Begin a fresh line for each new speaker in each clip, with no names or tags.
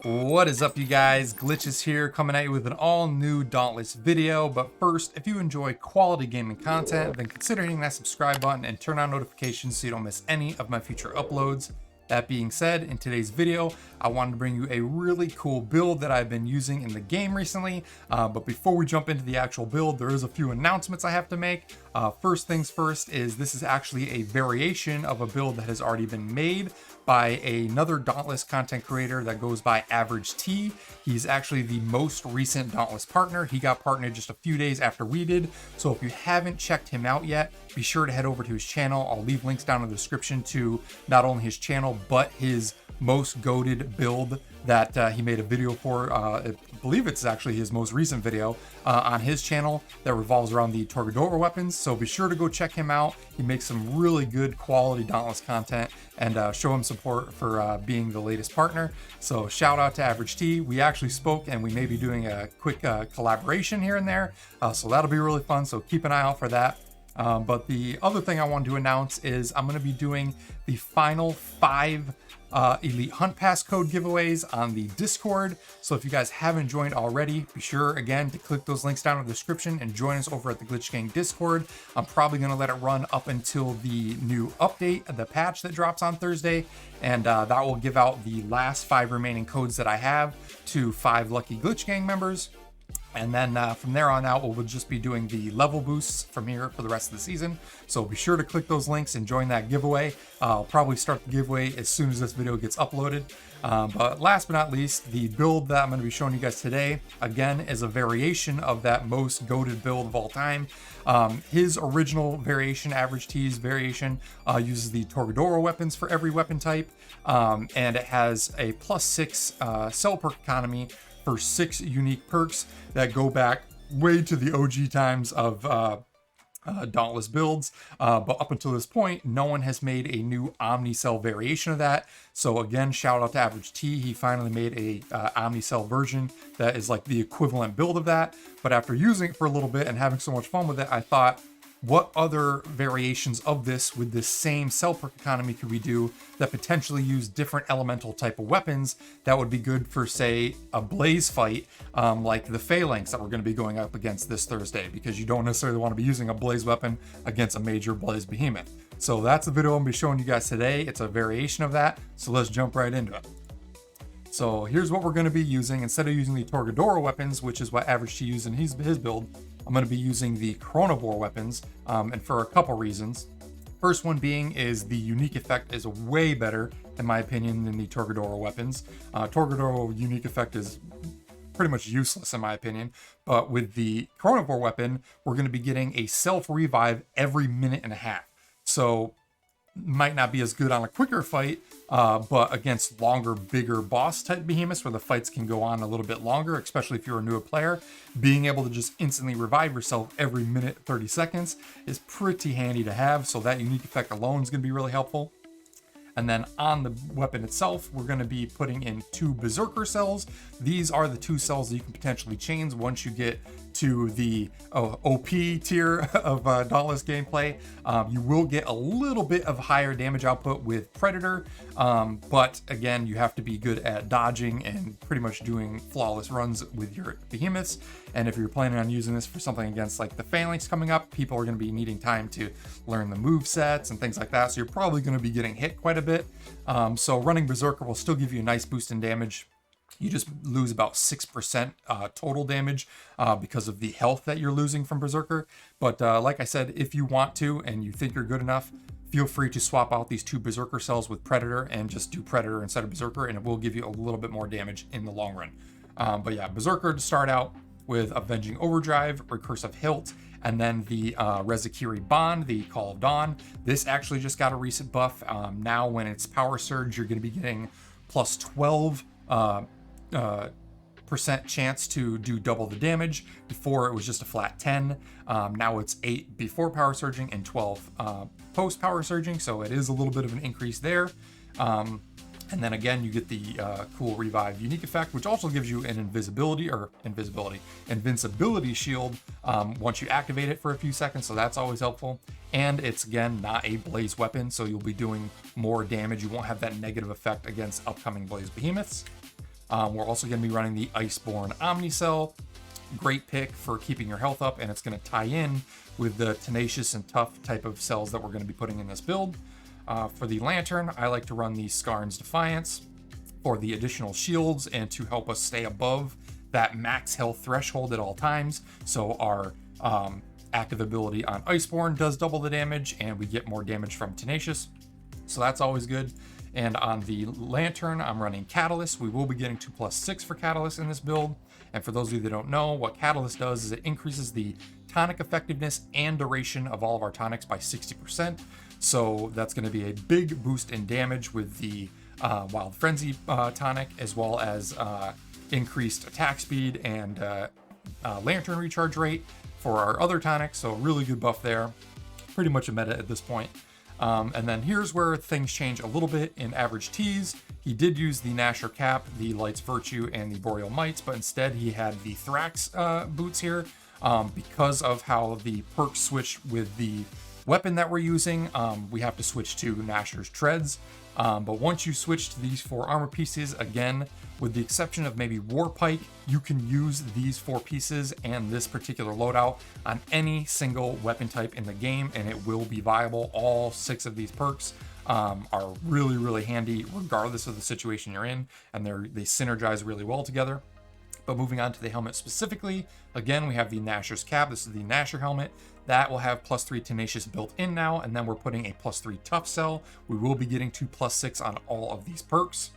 What is up, you guys? Glitchiz here, coming at you with an all-new Dauntless video. But first, if you enjoy quality gaming content, then consider hitting that subscribe button and turn on notifications so you don't miss any of my future uploads. That being said, in today's video, I wanted to bring you a really cool build that I've been using in the game recently. But before we jump into the actual build, there is a few announcements I have to make. First things first is this is actually a variation of a build that has already been made by another Dauntless content creator that goes by AverageT. He's actually the most recent Dauntless partner. He got partnered just a few days after we did. So if you haven't checked him out yet, be sure to head over to his channel. I'll leave links down in the description to not only his channel, but his most goated build that he made a video for. I believe it's actually his most recent video on his channel that revolves around the Torgadoro weapons. So be sure to go check him out. He makes some really good quality Dauntless content, and show him support for being the latest partner. So shout out to AverageT. We actually spoke, and we may be doing a quick collaboration here and there. So that'll be really fun. So keep an eye out for that. But the other thing I wanted to announce is I'm going to be doing the final 5 Elite Hunt Pass code giveaways on the Discord. So if you guys haven't joined already, be sure again to click those links down in the description and join us over at the Glitch Gang Discord. I'm probably going to let it run up until the new update, the patch that drops on Thursday, and that will give out the last 5 remaining codes that I have to 5 lucky Glitch Gang members. And then from there on out, we'll just be doing the level boosts from here for the rest of the season. So be sure to click those links and join that giveaway. I'll probably start the giveaway as soon as this video gets uploaded. But last but not least, the build that I'm going to be showing you guys today, again, is a variation of that most goated build of all time. His original variation, AverageT's variation, uses the Torgadoro weapons for every weapon type. And it has a +6 cell perk economy for 6 unique perks that go back way to the OG times of Dauntless builds. But up until this point, no one has made a new Omnicell variation of that. So again, shout out to AverageT. He finally made a Omnicell version that is like the equivalent build of that. But after using it for a little bit and having so much fun with it, I thought, what other variations of this with this same cell perk economy could we do that potentially use different elemental type of weapons that would be good for, say, a blaze fight, like the Phaelanx that we're going to be going up against this Thursday, because you don't necessarily want to be using a blaze weapon against a major blaze behemoth. So that's the video I'm going to be showing you guys today. It's a variation of that. So let's jump right into it. So here's what we're going to be using. Instead of using the Torgadoro weapons, which is what AverageT used in his build, I'm going to be using the Chronovore weapons, and for a couple reasons. First one being is the unique effect is way better, in my opinion, than the Torgadoro weapons. Torgadoro unique effect is pretty much useless, in my opinion. But with the Chronovore weapon, we're going to be getting a self-revive every minute and a half. So might not be as good on a quicker fight, but against longer, bigger boss type behemoths where the fights can go on a little bit longer, especially if you're a newer player, being able to just instantly revive yourself every minute, 30 seconds is pretty handy to have. So that unique effect alone is going to be really helpful. And then on the weapon itself, we're going to be putting in 2 Berserker cells. These are the 2 cells that you can potentially chain once you get to the OP tier of Dauntless gameplay. You will get a little bit of higher damage output with Predator, but again, you have to be good at dodging and pretty much doing flawless runs with your behemoths. And if you're planning on using this for something against like the Phaelanx coming up, people are going to be needing time to learn the move sets and things like that. So you're probably going to be getting hit quite a bit. So running Berserker will still give you a nice boost in damage. You just lose about 6% total damage because of the health that you're losing from Berserker. But like I said, if you want to and you think you're good enough, feel free to swap out these 2 Berserker cells with Predator and just do Predator instead of Berserker, and it will give you a little bit more damage in the long run. But yeah, Berserker to start out with Avenging Overdrive, Recursive Hilt, and then the Rezakiri Bond, the Call of Dawn. This actually just got a recent buff. Now when it's Power Surge, you're going to be getting plus 12 percent chance to do double the damage. Before it was just a flat 10. Now it's 8 before power surging and 12 post power surging, so it is a little bit of an increase there. And then again, you get the cool revive unique effect, which also gives you an invincibility shield once you activate it for a few seconds. So that's always helpful. And it's again not a blaze weapon, so you'll be doing more damage. You won't have that negative effect against upcoming blaze behemoths. We're also going to be running the Iceborne Omnicell. Great pick for keeping your health up, and it's going to tie in with the tenacious and tough type of cells that we're going to be putting in this build. For the lantern, I like to run the Skarn's Defiance for the additional shields and to help us stay above that max health threshold at all times. So our active ability on Iceborne does double the damage, and we get more damage from tenacious. So that's always good. And on the lantern, I'm running Catalyst. We will be getting 2+6 for Catalyst in this build. And for those of you that don't know, what Catalyst does is it increases the tonic effectiveness and duration of all of our tonics by 60%. So that's going to be a big boost in damage with the Wild Frenzy tonic, as well as increased attack speed and lantern recharge rate for our other tonics. So really good buff there. Pretty much a meta at this point. And then here's where things change a little bit in AverageT's. He did use the Nasher Cap, the Light's Virtue, and the Boreal Mites, but instead he had the Thrax boots here. Because of how the perks switch with the weapon that we're using, we have to switch to Nasher's Treads. But once you switch to these 4 armor pieces, again, with the exception of maybe Warpike, you can use these 4 pieces and this particular loadout on any single weapon type in the game, and it will be viable. All 6 of these perks are really, really handy regardless of the situation you're in, and they synergize really well together. But moving on to the helmet specifically, again, we have the Nasher's Cap. This is the Nasher helmet. That will have +3 Tenacious built in now, and then we're putting a +3 Tough cell. We will be getting 2+6 on all of these perks.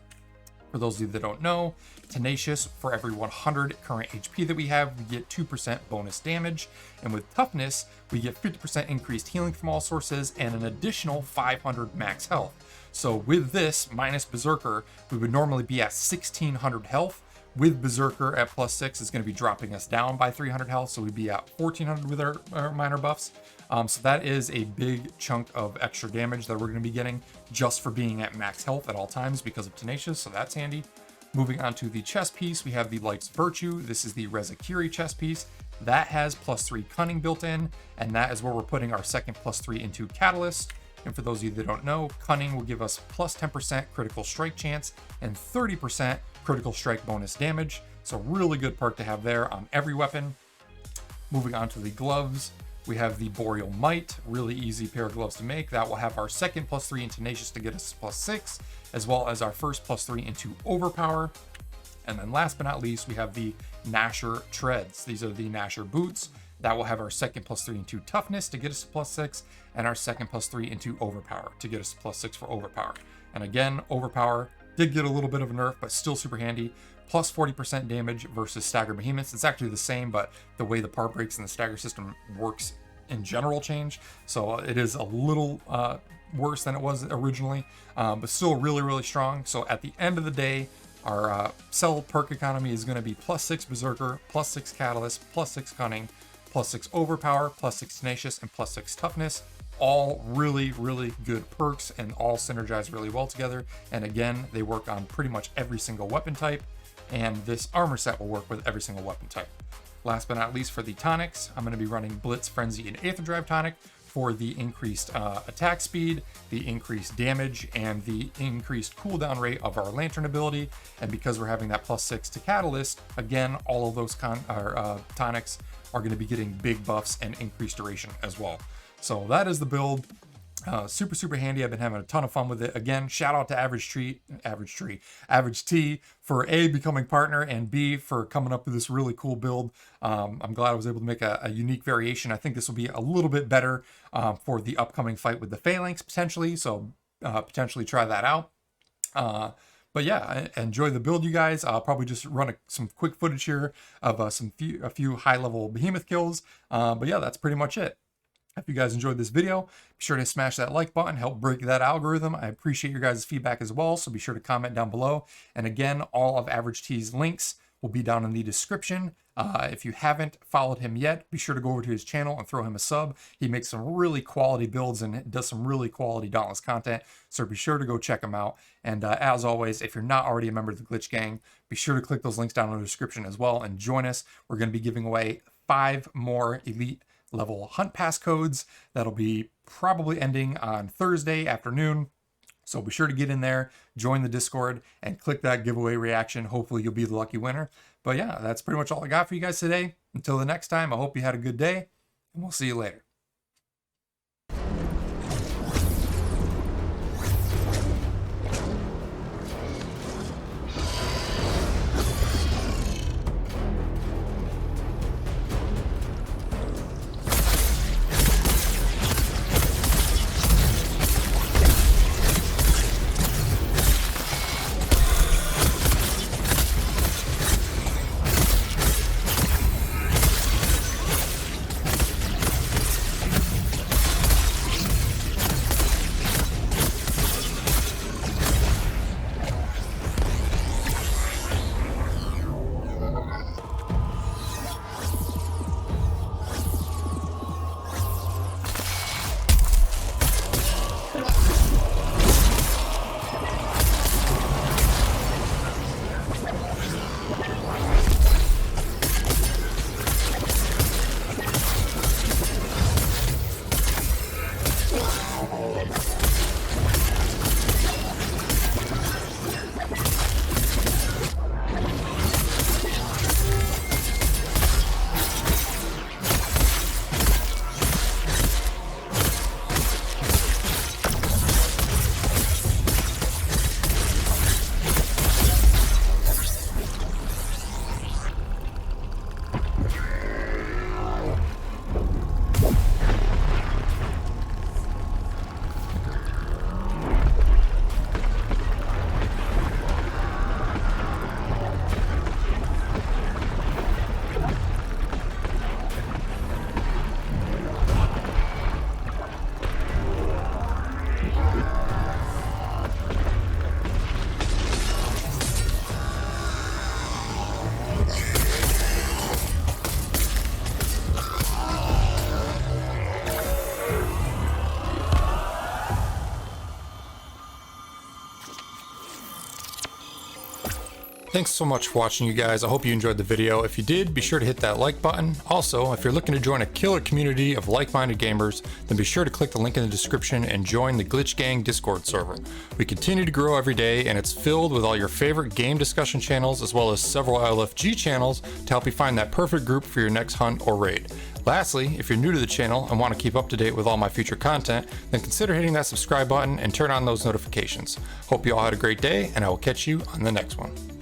For those of you that don't know, Tenacious, for every 100 current HP that we have, we get 2% bonus damage. And with Toughness, we get 50% increased healing from all sources and an additional 500 max health. So with this, minus Berserker, we would normally be at 1600 health. With Berserker at +6, it's going to be dropping us down by 300 health, so we'd be at 1400 with our minor buffs. So that is a big chunk of extra damage that we're going to be getting just for being at max health at all times because of Tenacious, so that's handy. Moving on to the chest piece, we have the Light's Virtue. This is the Rezakiri chest piece. That has +3 Cunning built in, and that is where we're putting our second +3 into Catalyst. And for those of you that don't know, Cunning will give us +10% critical strike chance and 30% critical strike bonus damage. So really good perk to have there on every weapon. Moving on to the gloves, we have the Boreal Mite, really easy pair of gloves to make. That will have our second +3 in Tenacious to get us +6, as well as our first +3 into Overpower. And then last but not least, we have the Nasher Treads. These are the Nasher boots. That will have our second +3 into Toughness to get us to +6, and our second +3 into Overpower to get us to +6 for Overpower. And again, Overpower did get a little bit of a nerf, but still super handy. +40% damage versus Stagger Behemoths. It's actually the same, but the way the part breaks and the stagger system works in general change. So it is a little worse than it was originally, but still really, really strong. So at the end of the day, our cell perk economy is going to be +6 Berserker, +6 Catalyst, +6 Cunning, +6 Overpower, +6 Tenacious, and +6 Toughness. All really, really good perks and all synergize really well together. And again, they work on pretty much every single weapon type, and this armor set will work with every single weapon type. Last but not least, for the tonics, I'm going to be running Blitz, Frenzy, and Aether Drive tonic for the increased attack speed, the increased damage, and the increased cooldown rate of our Lantern ability. And because we're having that +6 to Catalyst, again, all of those tonics are going to be getting big buffs and increased duration as well. So that is the build. Super, super handy. I've been having a ton of fun with it. Again, shout out to AverageT for A, becoming partner, and B, for coming up with this really cool build. I'm glad I was able to make a unique variation. I think this will be a little bit better for the upcoming fight with the Phaelanx potentially. So potentially try that out. But yeah, enjoy the build, you guys. I'll probably just run some quick footage here of a few high-level behemoth kills. But yeah, that's pretty much it. If you guys enjoyed this video, be sure to smash that like button, help break that algorithm. I appreciate your guys' feedback as well, so be sure to comment down below. And again, all of AverageT's links will be down in the description. If you haven't followed him yet, be sure to go over to his channel and throw him a sub. He makes some really quality builds and does some really quality Dauntless content, so be sure to go check him out. And as always, if you're not already a member of the Glitch Gang, be sure to click those links down in the description as well and join us. We're going to be giving away 5 more Elite level hunt pass codes that'll be probably ending on Thursday afternoon. So be sure to get in there, join the Discord, and click that giveaway reaction. Hopefully you'll be the lucky winner. But yeah, that's pretty much all I got for you guys today. Until the next time, I hope you had a good day, and we'll see you later. Thanks so much for watching, you guys. I hope you enjoyed the video. If you did, be sure to hit that like button. Also, if you're looking to join a killer community of like-minded gamers, then be sure to click the link in the description and join the Glitch Gang Discord server. We continue to grow every day, and it's filled with all your favorite game discussion channels, as well as several LFG channels to help you find that perfect group for your next hunt or raid. Lastly, if you're new to the channel and want to keep up to date with all my future content, then consider hitting that subscribe button and turn on those notifications. Hope you all had a great day, and I will catch you on the next one.